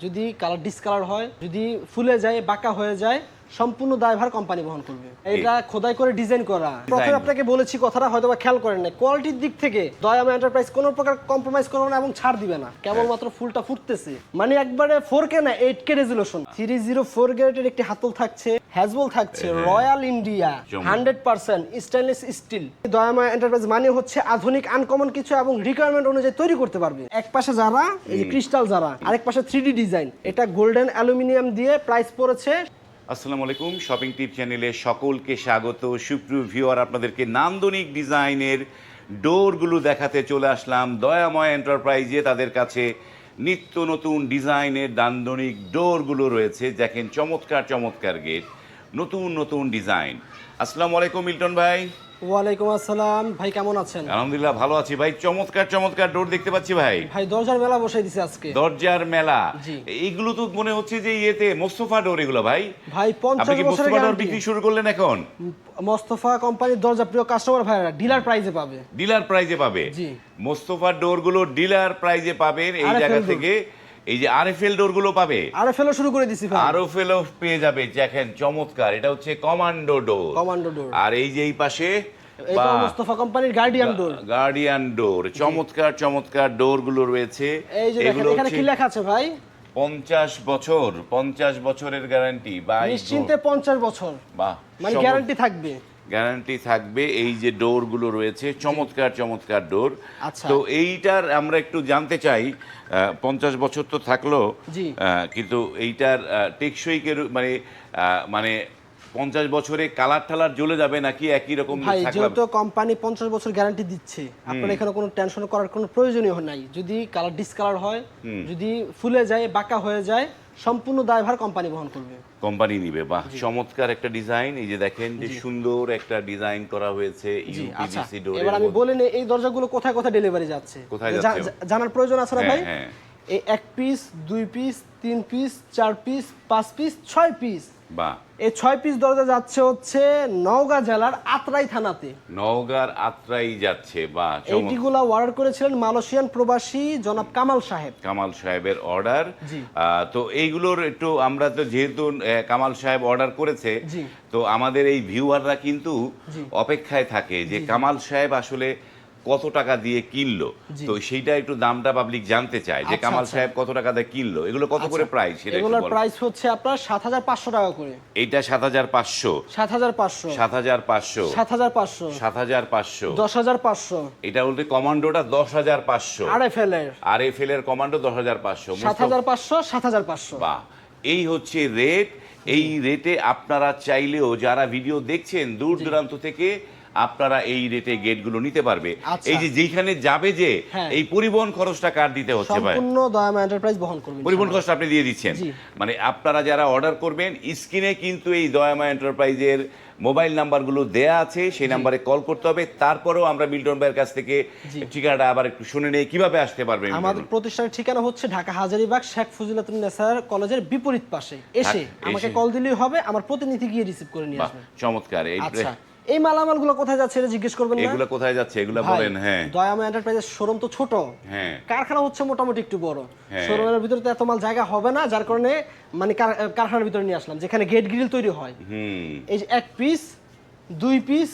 যদি colour discolour হয়, যদি ফুলে যায়, বাঁকা হয়ে যায়, সম্পূর্ণ দায়ভার কোম্পানি বহন করবে। এটা খোদাই করে ডিজাইন করা। প্রথমে আপনাকে বলেছি কথাটা হয়তো বা খেয়াল করেন না, কোয়ালিটির দিক থেকে দয়ামা এন্টারপ্রাইজ কোনো প্রকার কম্প্রোমাইজ করবে না এবং ছাড় দিবে না। কেবলমাত্র ফুলটা ফুটতেছে, মানে একবারে 4K না 8K রেজুলেশন। 304 গ্রেডের একটি হাতল থাকছে, হ্যাজবল থাকছে, Royal India 100% stainless steel. Dayama enterprise মানে হচ্ছে আধুনিক আনকমন কিছু এবং রিকোয়ারমেন্ট অনুযায়ী তৈরি করতে পারবে। এক পাশে যারা এই যে ক্রিস্টাল যারা, আরেক পাশে 3D ডিজাইন। এটা গোল্ডেন অ্যালুমিনিয়াম দিয়ে প্রাইস পড়েছে। আসসালামু আলাইকুম, শপিং টিপ চ্যানেলে সকলকে স্বাগত। সুপ্রিয় ভিউয়ার, আপনাদেরকে নান্দনিক ডিজাইনের ডোরগুলো দেখাতে চলে আসলাম দয়াময় এন্টারপ্রাইজে। তাদের কাছে নিত্য নতুন ডিজাইনের নান্দনিক ডোরগুলো রয়েছে। দেখেন চমৎকার চমৎকার গেট, নতুন নতুন ডিজাইন। আসসালামু আলাইকুম মিল্টন ভাই। ওয়ালাইকুম আসসালাম ভাই, কেমন আছেন? আলহামদুলিল্লাহ ভালো আছি ভাই। চমৎকার চমৎকার ডোর দেখতে পাচ্ছি ভাই। ভাই দরজার মেলা বসাই দিছে আজকে। দরজার মেলা, জি। এইগুলো তো মনে হচ্ছে যে ইয়েতে মোস্তফা ডোর এগুলো ভাই। ভাই 50 আপনি কি বছরের মোস্তফা ডোর গ্যারান্টি। বিক্রি শুরু করলেন এখন? মোস্তফা কোম্পানির দরজা প্রিয় কাস্টমার ভাইরা ডিলার প্রাইসে পাবে। ডিলার প্রাইজে পাবে। জি। মোস্তফা ডোরগুলো ডিলার প্রাইজে পাবেন এই RFL জায়গা ডোর। থেকে। এই যে আরএফএল ডোরগুলো পাবে, আরএফএল শুরু করে দিছি ভাই। আরএফএলও পেয়ে যাবে। দেখেন চমৎকার, এটা হচ্ছে কমান্ডো ডোর। কমান্ডো ডোর। আর এই যে এই পাশে এটা মোস্তফা কোম্পানির গার্ডিয়ান ডোর। গার্ডিয়ান ডোর, চমৎকার চমৎকার ডোরগুলো রয়েছে। এই যে দেখেন এগুলো এখানে কি লেখা আছে ভাই? 50 বছরের গ্যারান্টি। নিশ্চিন্তে 50 বছর, বাহ, মানে গ্যারান্টি থাকবে। গ্যারান্টি থাকবে। এই যে ডোরগুলো রয়েছে চমৎকার চমৎকার ডোর। আচ্ছা। তো এইটার আমরা একটু জানতে চাই, 50 বছর তো থাকলো, জি। কিন্তু এইটার টেকসই মানে মানে 50 বছরে কালার টালার জ্বলে যাবে নাকি একই রকম ভাই থাকবে? যেহেতু কোম্পানি 50 বছর গ্যারান্টি দিচ্ছে, আপনার এখানে কোনো টেনশন করার কোনো প্রয়োজনই নাই। যদি কালার ডিসকালার হয়, যদি ফুলে যায়, বাঁকা হয়ে যায়, সম্পূর্ণ দায়ভার কোম্পানি বহন করবে। কোম্পানি নিবে। বাহ, চমৎকার একটা ডিজাইন। এই যে দেখেন যে সুন্দর একটা ডিজাইন করা হয়েছে জি, আচ্ছা। ইউপিভিসি ডোর। এবার আমি বলে নেই এই দরজাগুলো কোথায় কোথায় ডেলিভারি যাচ্ছে। কোথায় যাচ্ছে? জানার প্রয়োজন আছে না ভাই? হ্যাঁ। এই 1 piece, 2 piece, 3 piece, 4 piece, 5 piece, 6 piece. বাহ। এই 6 পিস দরজা যাচ্ছে হচ্ছে নওগাঁ জেলার আত্রাই থানাতে। নওগাঁর আত্রাই যাচ্ছে। বাহ, এইটিগুলা অর্ডার করেছিলেন মালয়েশিয়ান প্রবাসী জনাব কামাল সাহেব। কামাল সাহেবের অর্ডার। জি। তো এইগুলোর একটু আমরা তো যেহেতু কামাল সাহেব অর্ডার করেছে, জি। তো আমাদের এই ভিউয়াররা কিন্তু জি। অপেক্ষায় থাকে যে কামাল সাহেব আসলে কত টাকা দিয়ে কিনলো। জি। তো সেইটা একটু দামটা পাবলিক জানতে চায় যে আচ্ছা, কামাল আচ্ছা। সাহেব কত টাকা দিয়ে কিনলো, এগুলো কত করে প্রাইস সেটা একটু এগুলোর বলো। প্রাইস হচ্ছে আপনার 7500 টাকা করে। এইটা 7500, 7500, 7500, 7500, 7500, 10500। এটা বলতে কমান্ডোটা 10500, আরএফএল এর আর এফএল এর কমান্ডো 10500। 7500, 7500। বাহ, এই হচ্ছে রেট। এই রেটে আপনারা চাইলেও যারা ভিডিও দেখছেন দূর দূরান্ত থেকে আপনারা এই রেটে গেটগুলো নিতে পারবে। আচ্ছা। এই যে যেখানে যাবে যে হ্যাঁ। এই পরিবহন খরচটা কার দিতে হচ্ছে ভাই? সম্পূর্ণ দয়ামা এন্টারপ্রাইজ বহন করবে। পরিবহন খরচটা আপনি দিয়ে দিচ্ছেন। জি। মানে আপনারা যারা অর্ডার করবেন স্ক্রিনে কিন্তু এই দয়ামা এন্টারপ্রাইজের মোবাইল নাম্বারগুলো দেয়া আছে, সেই নাম্বারে কল করতে হবে। তারপরেও আমরা মিল্টন ভাইয়ের কাছ থেকে ঠিকানাটা আবার একটু শুনে নেই কিভাবে আসতে পারবে। আমাদের প্রতিষ্ঠানের ঠিকানা হচ্ছে ঢাকা হাজারীবাগ শেখ ফজিলাতুন্নেসা কলেজের বিপরীত পাশে। এসে আমাকে কল দিলেই হবে, আমার প্রতিনিধি গিয়ে রিসিভ করে নিয়ে আসবে। চমৎকার। এই আচ্ছা, এই মালামালগুলো কোথায় যাচ্ছে এটা জিজ্ঞেস করবেন না? এগুলো কোথায় যাচ্ছে এগুলো ভাই, বলেন। হ্যাঁ, দয়ামা এন্টারপ্রাইজের শোরুম তো ছোট, হ্যাঁ, কারখানা হচ্ছে মোটামুটি একটু বড়। হ্যাঁ। শোরুমের ভিতরে তো এত মাল জায়গা হবে না, যার কারণে মানে কারখানার ভিতরে নিয়ে আসলাম যেখানে গেট গ্রিল তৈরি হয়। এই যে 1 piece, 2 piece,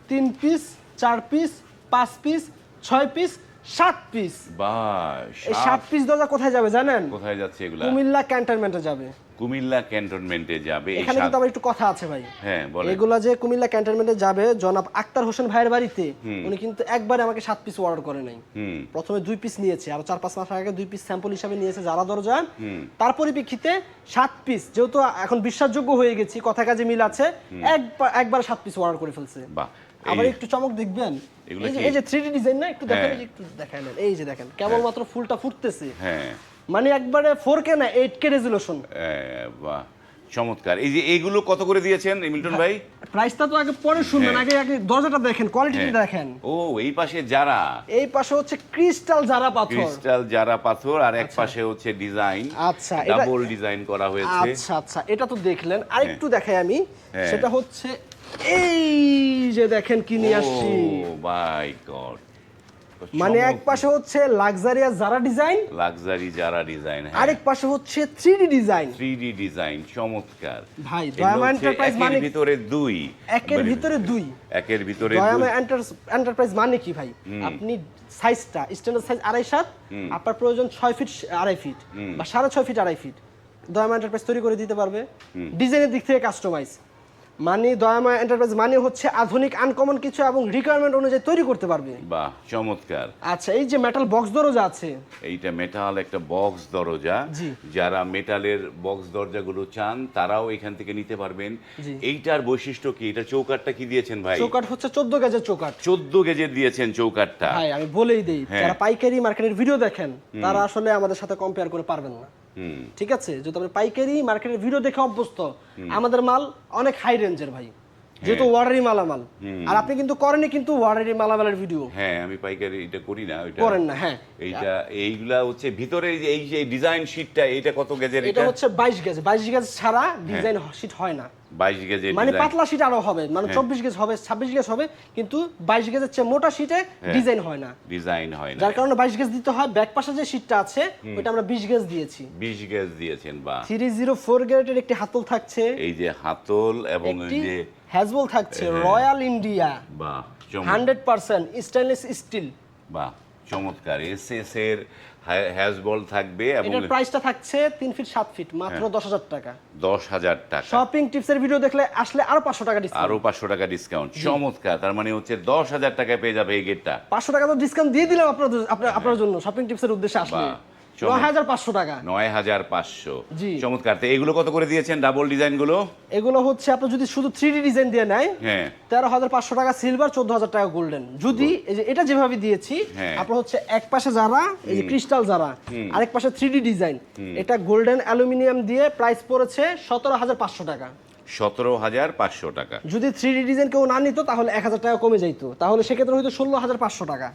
3 piece, 4 piece, 5 piece, 6 piece, 7 piece. বাহ, এই 7 পিস দরজা কোথায় যাবে জানেন? কোথায় যাচ্ছে এগুলা? কুমিল্লা ক্যান্টনমেন্টে যাবে। কুমিল্লা ক্যান্টনমেন্টে যাবে। এই এখানে কিন্তু আমার একটু কথা আছে ভাই। হ্যাঁ, বলেন। এগুলা যে কুমিল্লা ক্যান্টনমেন্টে যাবে জনাব আক্তার হোসেন ভাইয়ের বাড়িতে, উনি কিন্তু একবারে আমাকে 7 পিস অর্ডার করে নাই। প্রথমে 2 পিস নিয়েছে, আর 4-5 মাস আগে 2 পিস স্যাম্পল হিসাবে নিয়েছে যারা দরজা। তার পরিপ্রেক্ষিতে 7 পিস, যেহেতু এখন বিশ্বাসযোগ্য হয়ে গেছি, কথা কাজে মিল আছে, একবার 7 পিস অর্ডার করে ফেলছে। বাহ, আবার একটু চমক দেখবেন, এই যে 3D ডিজাইন না, একটু দেখেন, এই যে একটু দেখায় নেন। এই যে দেখেন কেবলমাত্র ফুলটা ফুটতেছে, হ্যাঁ, মানে একবারে 4K না 8K রেজুলেশন। বাহ, চমৎকার। এই যে এইগুলো কত করে দিয়েছেন মিল্টন ভাই? প্রাইসটা তো আগে পরে শুনবেন, আগে দরজাটা দেখেন, কোয়ালিটিটা দেখেন। ও, এই পাশে যারা, এই পাশে হচ্ছে ক্রিস্টাল জারা পাথর, ক্রিস্টাল যারা পাথর, আর এক পাশে হচ্ছে ডিজাইন, আচ্ছা, এটা ডাবল ডিজাইন করা হয়েছে। আচ্ছা আচ্ছা, এটা তো দেখলেন, আরেকটু দেখাই আমি। সেটা হচ্ছে এই যে দেখেন কি নিয়ে আসছি। ও মাই গড, মানে এক পাশে হচ্ছে লাক্সারিয়াস যারা ডিজাইন, লাক্সারি যারা ডিজাইন, আরেক পাশে হচ্ছে 3D ডিজাইন। 3D ডিজাইন, চমৎকার ভাই দয়ামা এন্টারপ্রাইজ মানে একের ভিতরে দুই, একের ভিতরে দুই, একের ভিতরে দয়ামা দুই। এন্টারপ্রাইজ মানে কি ভাই, আপনি সাইজটা স্ট্যান্ডার্ড সাইজ 2.5 আপনার প্রয়োজন 6 ফিট 2.5 ফিট বা 6.5 ফিট 2.5 ফিট, দয়ামা এন্টারপ্রাইজ তৈরি করে দিতে পারবে। ডিজাইনের দিক থেকে কাস্টমাইজ মানে দয়ামা এন্টারপ্রাইজ মানে হচ্ছে আধুনিক আনকমন কিছু এবং রিকোয়ারমেন্ট অনুযায়ী তৈরি করতে পারবে। বাহ, চমৎকার। আচ্ছা, এই যে মেটাল বক্স দরজা আছে, এইটা মেটাল একটা বক্স দরজা, জি। যারা মেটালের বক্স দরজাগুলো চান তারাও এখান থেকে নিতে পারবেন। জি। এইটার বৈশিষ্ট্য কি? এটা চৌকাটটা কি দিয়েছেন ভাই? চৌকাট হচ্ছে 14 গেজের চৌকাট। 14 গেজের দিয়েছেন চৌকাটটা। ভাই আমি বলেই দেই, হ্যাঁ। যারা পাইকারি মার্কেটের ভিডিও দেখেন তারা আসলে আমাদের সাথে কম্পেয়ার করে পারবেন না। ঠিক আছে, যদি আপনি পাইকারি মার্কেটের ভিডিও দেখে অভ্যস্ত, আমাদের মাল অনেক হাই রেঞ্জের ভাই, যেহেতু ওয়ার্ডারি মালামাল। আর আপনি কিন্তু করেনই কিন্তু ওয়ার্ডারি মালামালের ভিডিও। হ্যাঁ, আমি পাইকারি এটা করি না, ওইটা করেন না। হ্যাঁ, এইটা এইগুলা হচ্ছে ভিতরে এই যে ডিজাইন শীটটা, এটা কত গেজের? এটা হচ্ছে 22 গেজ। 22 গেজ ছাড়া ডিজাইন শীট হয় না। 22 গেজের মানে ডিজাইন। পাতলা শীট আরো হবে, মানে 24 গেজ হবে, 26 গেজ হবে, কিন্তু 22 গেজের চেয়ে মোটা শীটে ডিজাইন হয় না। ডিজাইন হয় না, যার কারণে 22 গেজ দিতে হয়। ব্যাক পাশে যে শীটটা আছে ওটা আমরা 20 গেজ দিয়েছি। 20 গেজ দিয়েছেন। বা 304 গ্রেডের একটি হাতল থাকছে, এই যে হাতল এবং এই একটি যে হ্যাজবল থাকছে রয়্যাল ইন্ডিয়া, বাহ 100% স্টেনলেস স্টিল। বাহ, চমৎকার। এসএস এর হ্যাজবল থাকবে এবং এটার প্রাইসটা থাকছে 3 ফিট 7 ফিট মাত্র 10,000 টাকা। 10,000 টাকা। শপিং টিপসের ভিডিও দেখলে আসলে আরো 500 টাকা ডিসকাউন্ট। আরো 500 টাকা ডিসকাউন্ট। চমৎকার। তার মানে হচ্ছে 10,000 টাকায় পেয়ে যাবে এই গেটটা। 500 টাকা তো ডিসকাউন্ট দিয়ে দিলাম আপনার জন্য শপিং টিপসের উদ্দেশ্যে আসলে। বাহ, 9,500 টাকা। 9,500। জি। চমৎকার। তো এগুলো কত করে দিয়েছেন ডাবল ডিজাইন গুলো? এগুলো হচ্ছে আপনি যদি শুধু 3D ডিজাইন দিয়ে নেয় হ্যাঁ, 13,500 টাকা সিলভার, 14,000 টাকা গোল্ডেন। যদি এই যে এটা যেভাবে দিয়েছি, হ্যাঁ। আপনার হচ্ছে এক পাশে যারা এই যে ক্রিস্টাল যারা, আরেক পাশে 3D ডিজাইন, এটা গোল্ডেন অ্যালুমিনিয়াম দিয়ে প্রাইস পড়েছে 17,500 টাকা। 17,500 টাকা। যদি 3D ডিজাইন কেউ না নিত তাহলে 1,000 টাকা কমে যাইতো, তাহলে সেক্ষেত্রে হয়তো 16,500 টাকা।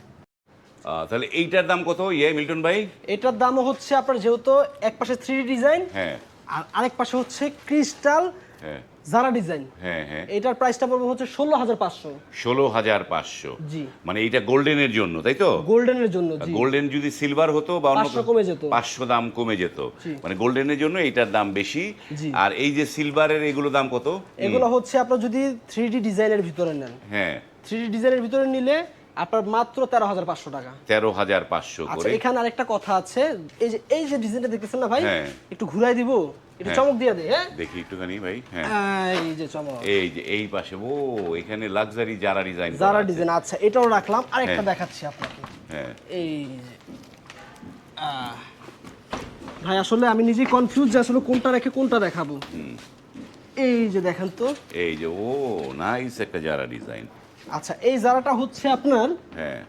তাহলে এইটার দাম কত মিল্টন ভাই? এটার দামও হচ্ছে আপনার যেহেতু এক পাশে 3D ডিজাইন হ্যাঁ, আর আরেক পাশে হচ্ছে ক্রিস্টাল হ্যাঁ, যারা ডিজাইন, হ্যাঁ, হ্যাঁ। এটার প্রাইসটা পড়বে হচ্ছে 16,500। 16,500। জি। মানে এইটা গোল্ডেনের জন্য, তাই তো? গোল্ডেনের জন্য জি। গোল্ডেন যদি সিলভার হতো বা অন্য 500 কমে যেত। 500 দাম কমে যেত। জি। মানে গোল্ডেনের জন্য এইটার দাম বেশি। জি। আর এই যে সিলভারের এগুলো দাম কত? এগুলো হচ্ছে আপনার যদি 3D ডিজাইনের ভিতরে নেন, হ্যাঁ, 3D ডিজাইনের ভিতরে নিলে আপনার মাত্র 13,500 টাকা। 13,500 আচ্ছা, করে। এখানে আরেকটা কথা আছে, এই যে ডিজাইনটা দেখতেছেন না ভাই, হ্যাঁ। একটু ঘুরাই দিব, একটু হ্যাঁ। চমক দিয়ে দেই। হ্যাঁ, দেখি একটুখানি ভাই। হ্যাঁ, এই যে চমক, এই যে এই পাশে এখানে লাক্সারি যারা ডিজাইন। যারা ডিজাইন। আচ্ছা, এটাও রাখলাম, আরেকটা হ্যাঁ। দেখাচ্ছি আপনাকে। হ্যাঁ, এই যে ভাই আসলে আমি নিজেই কনফিউজ যে আসলে কোনটা রেখে কোনটা দেখাবো। এই যে দেখেন তো, এই যে নাইস একটা যারা ডিজাইন। আচ্ছা এই জারাটা হচ্ছে আপনার হ্যাঁ,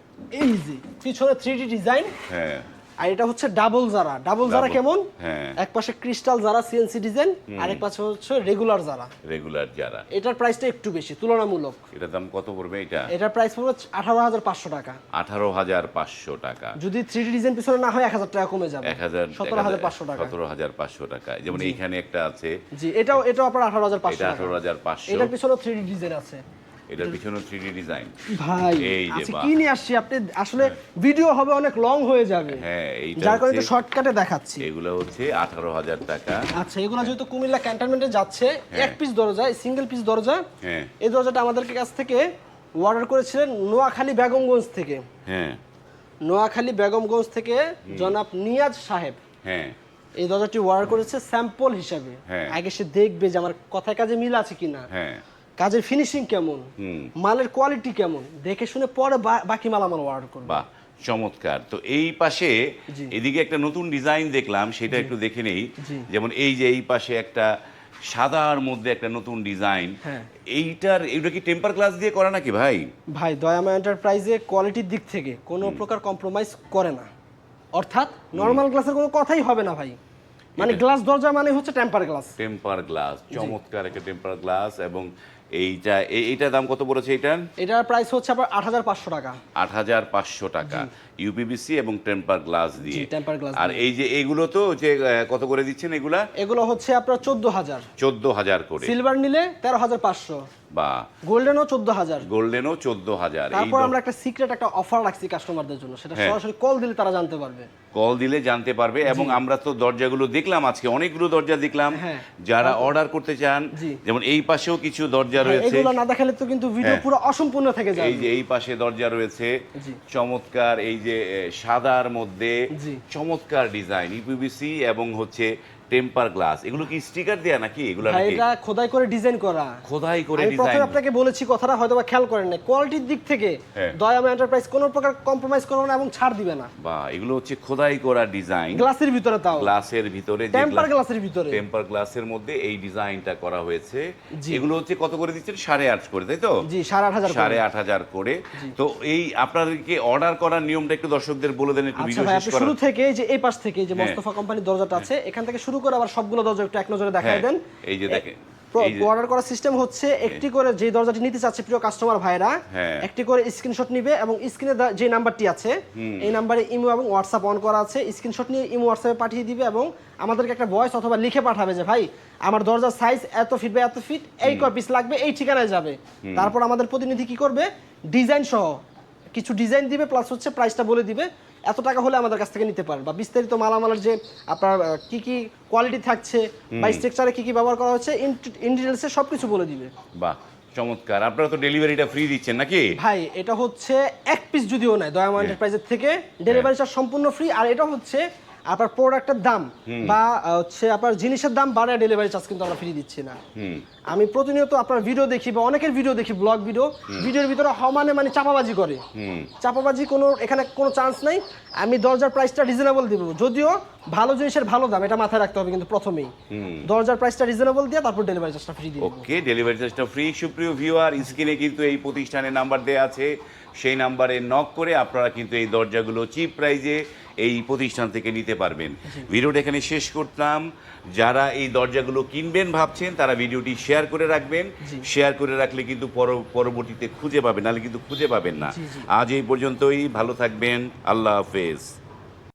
এই যে পিছনে 3D ডিজাইন, হ্যাঁ, আর এটা হচ্ছে ডাবল জারা। ডাবল জারা কেমন? হ্যাঁ, এক পাশে ক্রিস্টাল জারা সিএনসি ডিজাইন, আরেক পাশে হচ্ছে রেগুলার জারা। রেগুলার যারা। এটার প্রাইসটা একটু বেশি তুলনামূলক। এটার দাম কত পড়বে এটা? এটার প্রাইস পড়বে 18,500 টাকা। 18,500 টাকা। যদি 3D ডিজাইন পিছনে না হয় 1,000 টাকা কমে যাবে। 17,500 টাকা। 17,500 টাকা। যেমন এইখানে একটা আছে, জি, এটাও আপনার 18,500 এটা টাকা। 18,500। এটার পিছনে 3D ডিজাইন আছে। এটার পিছনে 3D ডিজাইন। ভাই এই যে আচ্ছা বাহ। কি নিয়ে আসছি, আপনি আসলে ভিডিও হবে অনেক লং হয়ে যাবে, হ্যাঁ, এইটা যার কারণে একটু হচ্ছে, শর্টকাটে দেখাচ্ছি। এগুলো হচ্ছে 18,000 টাকা। আচ্ছা, এগুলো যেহেতু কুমিল্লা ক্যান্টনমেন্টে যাচ্ছে, এক পিস দরজা, সিঙ্গেল পিস দরজা। হ্যাঁ, এই দরজাটা আমাদের কাছ থেকে অর্ডার করেছিলেন নোয়াখালী বেগমগঞ্জ থেকে। হ্যাঁ, নোয়াখালী বেগমগঞ্জ থেকে জনাব নিয়াজ সাহেব হ্যাঁ, এই দরজাটি অর্ডার করেছে স্যাম্পল হিসাবে। হ্যাঁ। আগে সে দেখবে যে আমার কথায় কাজে মিল আছে কিনা, হ্যাঁ, কাজের ফিনিশিং কেমন, হুম, মালের কোয়ালিটি কেমন, দেখে শুনে পরে বাকি মাল আমার অর্ডার করবে। বাহ, চমৎকার। তো এই পাশে জি। এদিকে একটা নতুন ডিজাইন দেখলাম, সেটা একটু দেখে নেই। জি। যেমন এই যে এই পাশে একটা সাদার মধ্যে একটা নতুন ডিজাইন। হ্যাঁ। এইটা কি টেম্পার গ্লাস দিয়ে করা নাকি ভাই? ভাই দয়ামা এন্টারপ্রাইজে কোয়ালিটির দিক থেকে কোনো প্রকার কম্প্রোমাইজ করে না, অর্থাৎ নরমাল গ্লাসের কোনো কথাই হবে না ভাই। মানে গ্লাস দরজা মানে হচ্ছে টেম্পার গ্লাস। টেম্পার গ্লাস, চমৎকার একটা টেম্পার গ্লাস। এবং এইটার দাম কত পড়েছে এটার? এটার প্রাইস হচ্ছে আপনার 8,500 টাকা। 8,500 টাকা ইউপিভিসি এবং টেম্পার গ্লাস দিয়ে। Temper glass. আর এই যে এগুলো তো যে কত করে দিচ্ছেন এগুলা? এগুলো হচ্ছে আপনার 14,000। 14,000 করে। সিলভার নিলে 13,500। বা গোল্ডেনও 14,000। গোল্ডেনও 14,000। তারপর আমরা একটা সিক্রেট একটা অফার রাখছি কাস্টমারদের জন্য, সেটা সরাসরি কল দিলে তারা জানতে পারবে। কল দিলে জানতে পারবে। এবং আমরা তো দরজাগুলো দেখলাম, আজকে অনেকগুলো দরজা দেখলাম। যারা অর্ডার করতে চান, যেমন এই পাশেও কিছু দরজা রয়েছে, এগুলো না দেখালে তো কিন্তু ভিডিও পুরো অসম্পূর্ণ থেকে যাবে। এই যে এই পাশে দরজা রয়েছে চমৎকার, এই যে সাদার মধ্যে চমৎকার ডিজাইন, ইউপিভিসি এবং হচ্ছে টেম্পার গ্লাস। এগুলো কি স্টিকার দেয়া নাকি এগুলো? ভাই এটা খোদাই করে ডিজাইন করা। খোদাই করে আমি ডিজাইন। প্রথমে আপনাকে বলেছি কথাটা হয়তো বা খেয়াল করেন না, কোয়ালিটির দিক থেকে দয়াময় এন্টারপ্রাইজ কোনো প্রকার কম্প্রোমাইজ করবে না এবং ছাড় দিবে না। বা এগুলো হচ্ছে খোদাই করা ডিজাইন, গ্লাসের ভিতরে, তাও গ্লাসের ভিতরে, টেম্পার গ্লাসের ভিতরে, টেম্পার গ্লাসের মধ্যে এই ডিজাইনটা করা হয়েছে। এগুলো হচ্ছে কত করে দিচ্ছেন? 8,500 করে, তাই তো? জি 8,500। 8,500 করে। তো এই আপনাদেরকে অর্ডার করার নিয়মটা একটু দর্শকদের বলে দেন, একটু ভিডিও শেষ করার। শুরু থেকে যে এই পাশ থেকে যে মোস্তফা কোম্পানির দরজাটা আছে, এখান থেকে শুরু করে আবার সবগুলো দরজা একটু এক নজরে দেখায় দেন। এই যে দেখেন, অর্ডার করার সিস্টেম হচ্ছে একটি করে যে দরজাটি নিতে চাচ্ছে প্রিয় কাস্টমার ভাইরা, একটি করে স্ক্রিনশট নিবে এবং স্ক্রিনে যে নাম্বারটি আছে এই নাম্বারে ইমো এবং হোয়াটসঅ্যাপ অন করা আছে, স্ক্রিনশট নিয়ে ইমো হোয়াটসঅ্যাপে পাঠিয়ে দিবে এবং আমাদেরকে একটা ভয়েস অথবা লিখে পাঠাবে যে ভাই আমার দরজার সাইজ এত ফিট বাই এত ফিট, এই কয় পিস লাগবে, এই ঠিকানায় যাবে। তারপর আমাদের প্রতিনিধি কি করবে, ডিজাইন সহ কিছু ডিজাইন দিবে, প্লাস হচ্ছে প্রাইসটা বলে দিবে, এত টাকা হলে আমাদের কাছ থেকে নিতে পারেন। বা বিস্তারিত মালামালের যে আপনার কি কি কোয়ালিটি থাকছে বা স্ট্রাকচারে কি কি ব্যবহার করা হচ্ছে ইন ডিটেইলসে সবকিছু বলে দিবে। বাহ চমৎকার। আপনারা তো ডেলিভারিটা ফ্রি দিচ্ছেন নাকি? ভাই এটা হচ্ছে এক পিস যদিও নাই দয়াময় এন্টারপ্রাইজের থেকে ডেলিভারি চার্জ সম্পূর্ণ ফ্রি। আর এটা হচ্ছে আপনার প্রোডাক্টের দাম বা হচ্ছে আপনার জিনিসের দাম বাড়ায় ডেলিভারি চার্জ কিন্তু আমরা ফ্রি দিচ্ছি না। আমি প্রতিনিয়ত আপনার ভিডিও দেখি বা অনেকের ভিডিও দেখি, ব্লগ ভিডিওর ভিতরে মানে চাপাবাজি করে। চাপাবাজি কোনো এখানে কোনো চান্স নাই। আমি দরজার প্রাইসটা রিজনেবল দিব, যদিও ভালো জিনিসের ভালো দাম, এটা মাথায় রাখতে হবে কিন্তু প্রথমেই দরজার প্রাইসটা রিজনেবল দিয়ে তারপর ডেলিভারি চার্জটা ফ্রি দিব। ওকে, ডেলিভারি চার্জটা ফ্রি। সুপ্রিয় ভিউয়ার, স্ক্রিনে কিন্তু এই প্রতিষ্ঠানের নাম্বার দেয়া আছে, সেই নাম্বারে নক করে আপনারা কিন্তু এই দরজাগুলো চিপ প্রাইজে এই প্রতিষ্ঠান থেকে নিতে পারবেন। ভিডিওটা এখানে শেষ করতাম। যারা এই দরজাগুলো কিনবেন ভাবছেন তারা ভিডিওটি শেয়ার করে রাখবেন। শেয়ার করে রাখলে কিন্তু পরবর্তীতে খুঁজে পাবেন, নাহলে কিন্তু খুঁজে পাবেন না। আজ এই পর্যন্তই, ভালো থাকবেন, আল্লাহ হাফেজ।